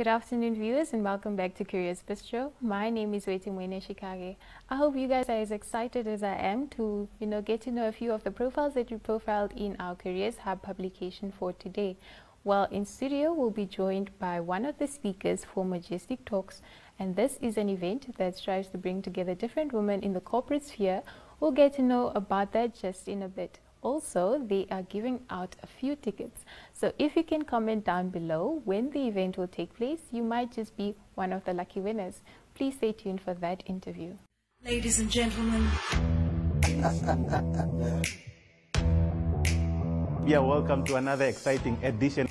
Good afternoon, viewers, and welcome back to Careers Bistro. My name is Wetimwene Shikage. I hope you guys are as excited as I am to, get to know a few of the profiles that we profiled in our Careers Hub publication for today. Well, in studio, we'll be joined by one of the speakers for Majestic Talks, and this is an event that strives to bring together different women in the corporate sphere. We'll get to know about that just in a bit. Also, they are giving out a few tickets. So if you can comment down below when the event will take place, you might just be one of the lucky winners. Please stay tuned for that interview. Ladies and gentlemen. Yeah, welcome to another exciting edition.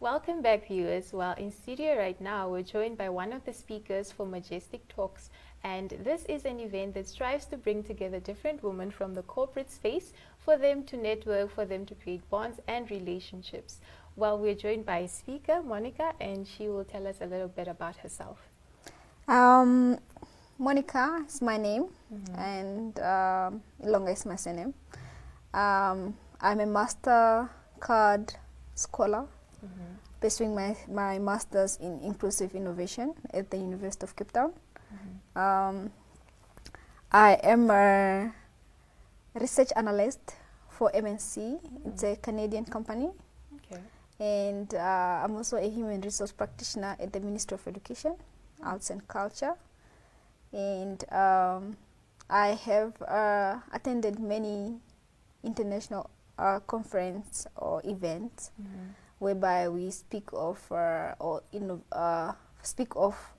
Welcome back, viewers. Well, in studio right now, we're joined by one of the speakers for Majestic Talks, and this is an event that strives to bring together different women from the corporate space for them to network, for them to create bonds and relationships. Well, we're joined by a speaker, Monica, and she will tell us a little bit about herself. Monica is my name, and Ilonga is my surname. I'm a MasterCard scholar, pursuing my master's in inclusive innovation at the University of Cape Town. I am a research analyst for MNC. It's a Canadian company. Okay. And I'm also a human resource practitioner at the Ministry of Education, Arts and Culture. And I have attended many international conference or events whereby we speak of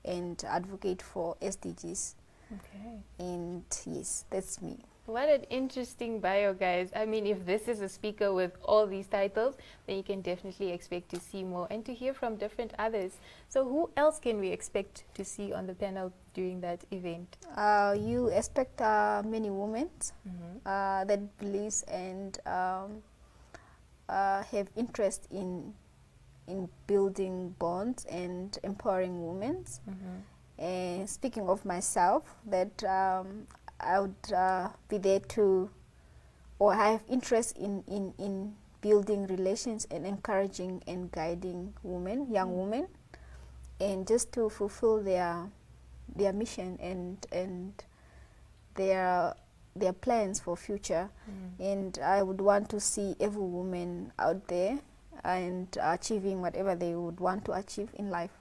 and advocate for SDGs. Okay. And yes, that's me. What an interesting bio, guys. I mean, if this is a speaker with all these titles, then you can definitely expect to see more and to hear from different others. So who else can we expect to see on the panel during that event? You expect many women that believes and have interest in building bonds and empowering women. And speaking of myself, that I would be there to, or I have interest in building relations and encouraging and guiding women, young women, and just to fulfill their mission and their plans for future. And I would want to see every woman out there and achieving whatever they would want to achieve in life.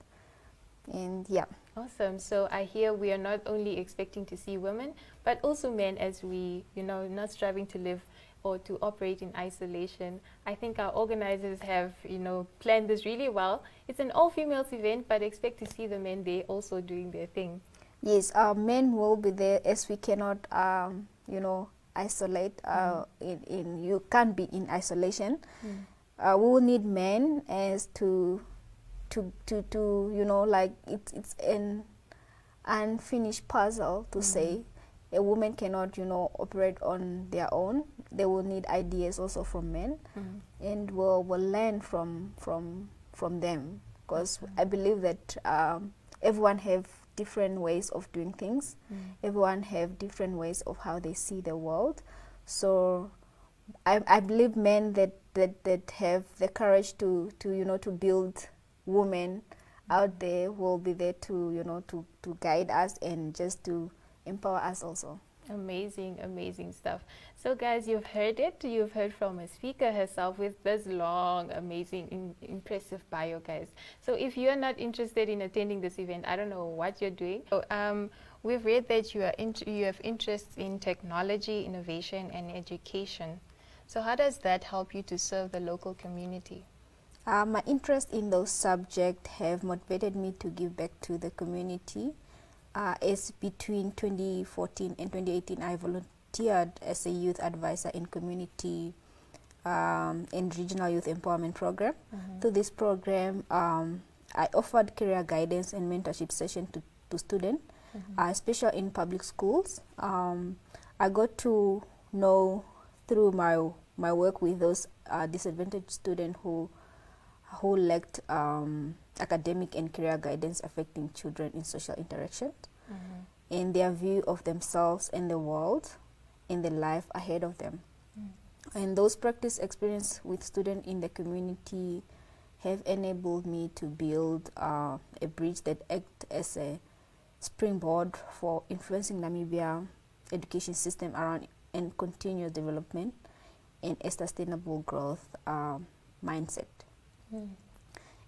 And yeah. Awesome. So I hear we are not only expecting to see women, but also men, as we, not striving to live or to operate in isolation. I think our organizers have, planned this really well. It's an all-females event, but expect to see the men there also doing their thing. Yes, men will be there, as we cannot, isolate. You can't be in isolation. We will need men as to like it's an unfinished puzzle to say. A woman cannot operate on their own. They will need ideas also from men, and we'll learn from them, because I believe that everyone have different ways of doing things. Everyone have different ways of how they see the world. So I believe men that have the courage to build women out there who will be there to, to guide us and just to empower us also. Amazing, amazing stuff. So guys, you've heard it. You've heard from a speaker herself with this long, amazing, impressive bio, guys. So if you're not interested in attending this event, I don't know what you're doing. So, we've read that you have interests in technology, innovation, and education. So how does that help you to serve the local community? My interest in those subjects have motivated me to give back to the community. As between 2014 and 2018, I volunteered as a youth advisor in community and regional youth empowerment program. Through this program, I offered career guidance and mentorship session to students, especially in public schools. I got to know through my work with those disadvantaged students who lacked academic and career guidance, affecting children in social interactions and their view of themselves and the world and the life ahead of them. And those practice experience with students in the community have enabled me to build a bridge that acts as a springboard for influencing Namibia education system around and continuous development and a sustainable growth mindset.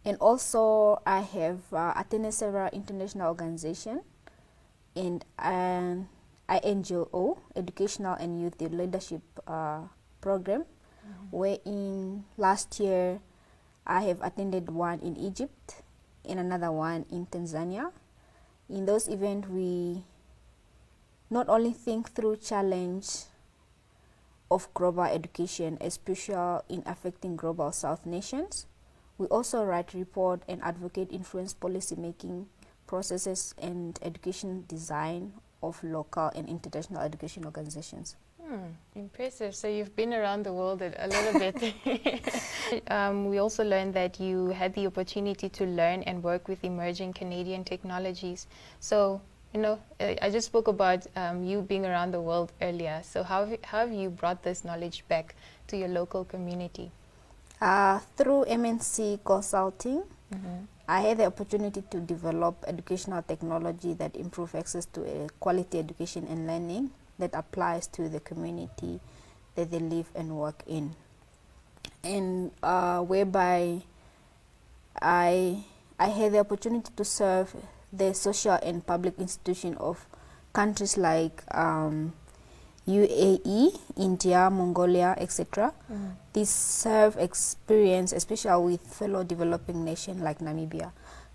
And also, I have attended several international organizations and INGO, Educational and Youth Leadership Program, where in last year I have attended one in Egypt and another one in Tanzania. In those events, we not only think through challenge of global education, especially in affecting global South nations, we also write, report, and advocate influence policy making processes and education design of local and international education organizations. Impressive. So you've been around the world a little bit. We also learned that you had the opportunity to learn and work with emerging Canadian technologies. So, I just spoke about you being around the world earlier. So how have you brought this knowledge back to your local community? Through MNC Consulting, I had the opportunity to develop educational technology that improve access to a quality education and learning that applies to the community that they live and work in. And whereby I had the opportunity to serve the social and public institution of countries like UAE, India, Mongolia, etc. This serve experience, especially with fellow developing nations like Namibia.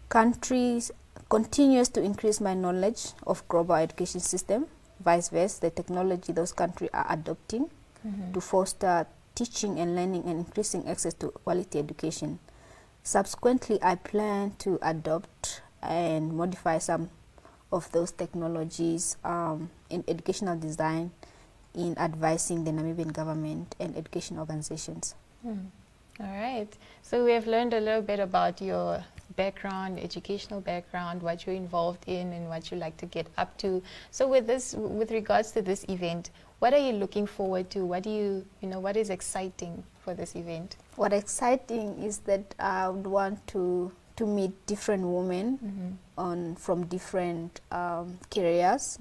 Countries continues to increase my knowledge of global education system, vice versa, the technology those countries are adopting to foster teaching and learning and increasing access to quality education. Subsequently, I plan to adopt and modify some of those technologies in educational design in advising the Namibian government and education organizations. All right. So we have learned a little bit about your background, educational background, what you're involved in and what you like to get up to. So with regards to this event, what are you looking forward to? What what is exciting for this event? What exciting is that I would want to meet different women from different careers,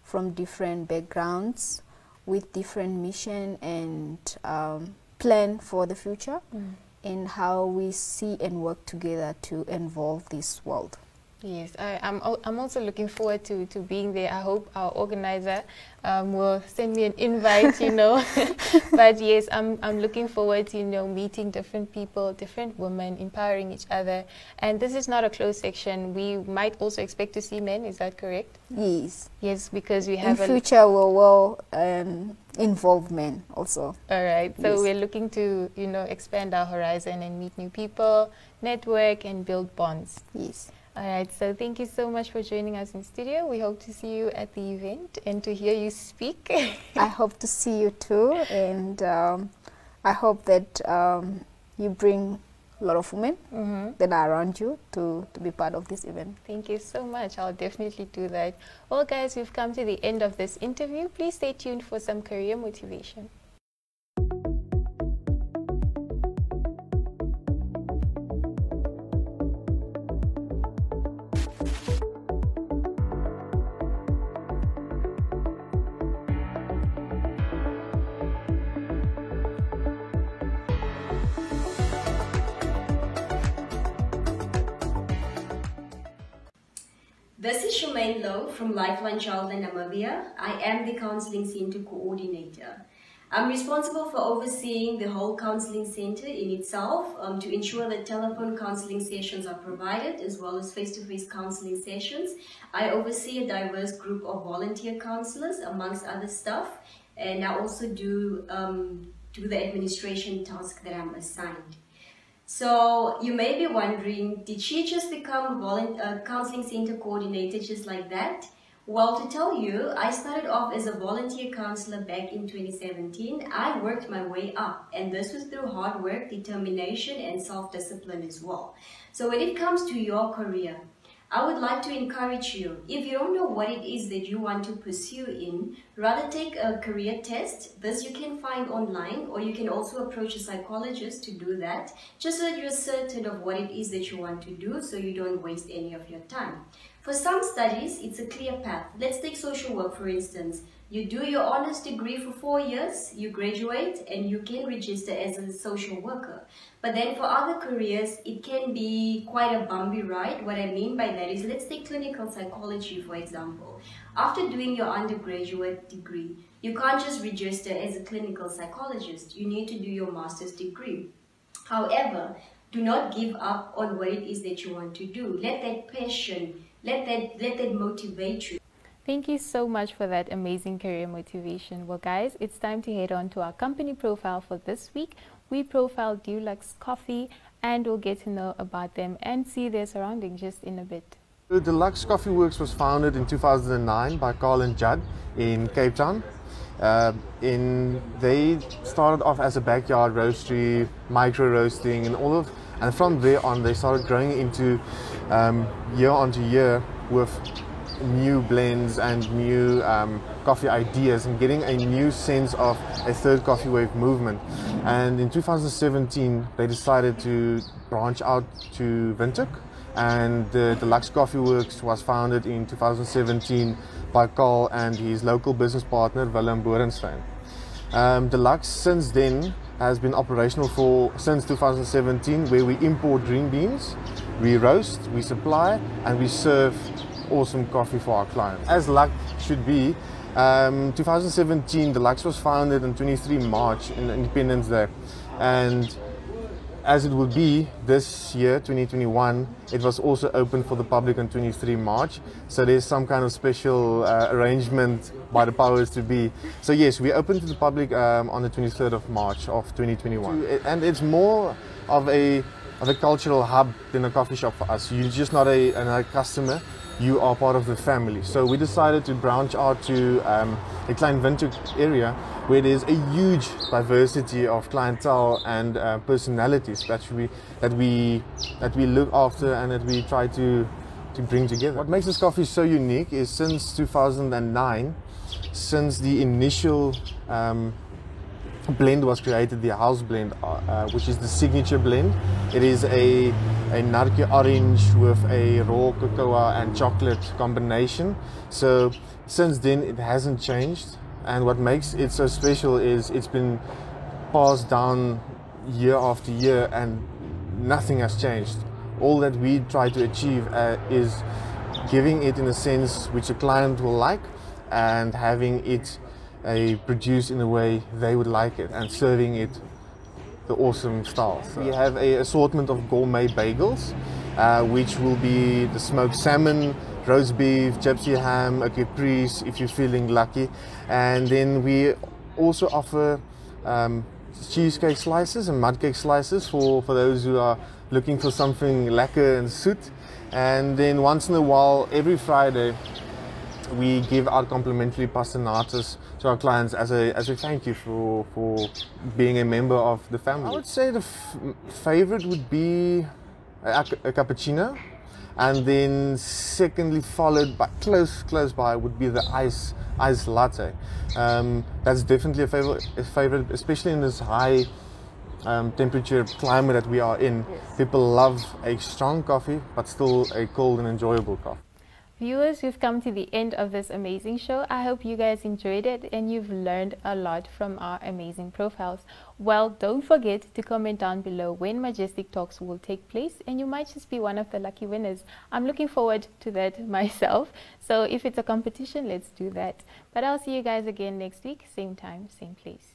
from different backgrounds, with different mission and plan for the future, and how we see and work together to evolve this world. Yes, I'm also looking forward to being there. I hope our organizer will send me an invite, But yes, I'm looking forward to, meeting different people, different women, empowering each other. And this is not a closed section. We might also expect to see men. Is that correct? Yes. Yes, because we have in future we will involve men also. All right. So yes. We're looking to, expand our horizon and meet new people, network, and build bonds. Yes. All right, so thank you so much for joining us in studio. We hope to see you at the event and to hear you speak. I hope to see you too, and I hope that you bring a lot of women that are around you to be part of this event. Thank you so much. I'll definitely do that. Well, guys, we've come to the end of this interview. Please stay tuned for some career motivation. This is Shamyn Louw from LifeLine Childline, Namibia. I am the Counseling Center Coordinator. I'm responsible for overseeing the whole counseling center in itself to ensure that telephone counseling sessions are provided as well as face-to-face counseling sessions. I oversee a diverse group of volunteer counselors amongst other stuff, and I also do the administration task that I'm assigned. So you may be wondering, did she just become a counseling center coordinator just like that? Well, to tell you, I started off as a volunteer counselor back in 2017. I worked my way up, and this was through hard work, determination, and self-discipline as well. So when it comes to your career, I would like to encourage you, if you don't know what it is that you want to pursue in, rather take a career test. This you can find online, or you can also approach a psychologist to do that, just so that you're certain of what it is that you want to do, so you don't waste any of your time. For some studies, it's a clear path. Let's take social work, for instance. You do your honors degree for 4 years, you graduate, and you can register as a social worker. But then for other careers, it can be quite a bumpy ride. What I mean by that is, let's take clinical psychology, for example. After doing your undergraduate degree, you can't just register as a clinical psychologist. You need to do your master's degree. However, do not give up on what it is that you want to do. Let that passion, let that motivate you. Thank you so much for that amazing career motivation. Well, guys, it's time to head on to our company profile for this week. We profile Deluxe Coffee, and we'll get to know about them and see their surroundings just in a bit. The Deluxe Coffee Works was founded in 2009 by Carl and Judd in Cape Town. They started off as a backyard roastery, micro roasting, and from there on they started growing into year on to year with new blends and new coffee ideas, and getting a new sense of a third coffee wave movement. And in 2017 they decided to branch out to Windhoek, and the Deluxe Coffee Works was founded in 2017 by Carl and his local business partner Willem Borenstein. Deluxe since then has been operational since 2017, where we import green beans, we roast, we supply, and we serve awesome coffee for our clients. As luck should be, 2017 Deluxe was founded on 23 March, in Independence Day, and as it will be this year, 2021, it was also open for the public on 23 March. So there's some kind of special arrangement by the powers to be. So yes, we opened to the public on the 23rd of March of 2021. And it's more of a cultural hub than a coffee shop for us. You're just not a customer, you are part of the family. So we decided to branch out to the Klein Windhoek area, where there's a huge diversity of clientele and personalities that we look after and that we try to bring together. What makes this coffee so unique is since 2009, since the initial blend was created, the house blend, which is the signature blend. It is a narke orange with a raw cocoa and chocolate combination. So since then it hasn't changed, and what makes it so special is it's been passed down year after year and nothing has changed. All that we try to achieve is giving it in a sense which a client will like, and having it produced in a way they would like it, and serving it the awesome style. So we have an assortment of gourmet bagels, which will be the smoked salmon, roast beef, gypsy ham, a caprese if you're feeling lucky. And then we also offer cheesecake slices and mudcake slices for those who are looking for something lekker and soet. And then once in a while, every Friday, we give out complimentary pastanatas to our clients as a thank you for being a member of the family. I would say the favorite would be a cappuccino, and then secondly followed by close by would be the ice latte. That's definitely a favorite, especially in this high temperature climate that we are in. Yes. People love a strong coffee, but still a cold and enjoyable coffee. Viewers, we've come to the end of this amazing show. I hope you guys enjoyed it and you've learned a lot from our amazing profiles. Well, don't forget to comment down below when Majestic Talks will take place, and you might just be one of the lucky winners. I'm looking forward to that myself. So if it's a competition, let's do that. But I'll see you guys again next week, same time, same place.